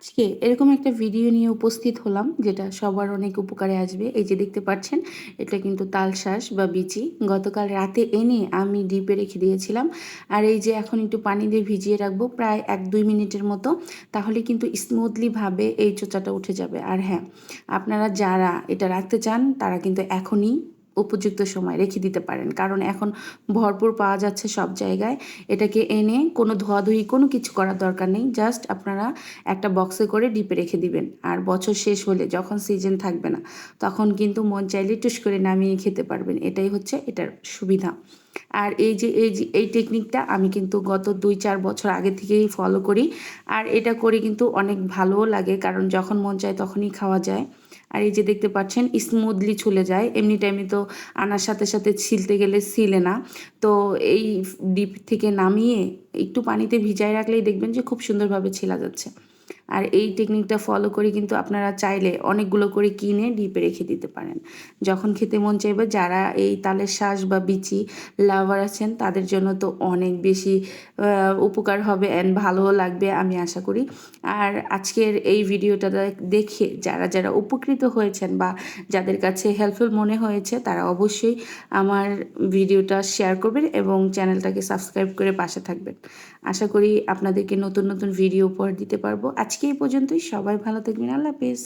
আজকে এরকম একটা ভিডিও নিয়ে উপস্থিত হলাম যেটা সবার অনেক উপকারে আসবে। এই যে দেখতে পাচ্ছেন, এটা কিন্তু তালশাঁস বা বিচি। গতকাল রাতে এনে আমি ডিপে রেখে দিয়েছিলাম। আর এই যে এখন একটু পানি দিয়ে ভিজিয়ে রাখবো প্রায় ১-২ মিনিটের মতো। তাহলে কিন্তু স্মুথলি ভাবে এই চোচাটা উঠে যাবে। আর হ্যাঁ, আপনারা যারা এটা রাখতে চান তারা কিন্তু এখনই উপযুক্ত সময় রেখে দিতে পারেন। কারণ এখন ভরপুর পাওয়া যাচ্ছে সব জায়গায়। এটাকে এনে কোনো ধোয়াধুয়ি কোনো কিছু করার দরকার নেই। জাস্ট আপনারা একটা বক্সে করে ডিপে রেখে দিবেন। আর বছর শেষ হলে যখন সিজন থাকবে না, তখন কিন্তু মন চাইলে টুস করে নামিয়ে খেতে পারবেন। এটাই হচ্ছে এটার সুবিধা। আর এই টেকনিকটা আমি কিন্তু গত ২-৪ বছর আগে থেকেই ফলো করি। আর এটা করে কিন্তু অনেক ভালোও লাগে, কারণ যখন মন চায় তখনই খাওয়া যায়। আর এই যে দেখতে পাচ্ছেন স্মুথলি ছুলে যায়। এমনি টাইমে তো আনার সাথে সাথে ছিলে গেলে ছিলে না। তো এই ডিপ থেকে নামিয়ে একটু পানিতে ভিজায় রাখলেই দেখবেন যে খুব সুন্দরভাবে ছেলা যাচ্ছে। আর এই টেকনিকটা ফলো করে কিন্তু আপনারা চাইলে অনেকগুলো করে কিনে ডিপে রেখে দিতে পারেন। যখন খেতে মন চাইবে, যারা এই তালের শাঁস বা বিচি লাভার আছেন তাদের জন্য তো অনেক বেশি উপকার হবে অ্যান্ড ভালোও লাগবে আমি আশা করি। আর আজকের এই ভিডিওটা দেখে যারা উপকৃত হয়েছেন বা যাদের কাছে হেল্পফুল মনে হয়েছে, তারা অবশ্যই আমার ভিডিওটা শেয়ার করবেন এবং চ্যানেলটাকে সাবস্ক্রাইব করে পাশে থাকবেন। আশা করি আপনাদেরকে নতুন নতুন ভিডিও উপহার দিতে পারবো। আজকে এই পর্যন্তই। সবাই ভালো থাকবেন। আল্লাহ হাফেজ।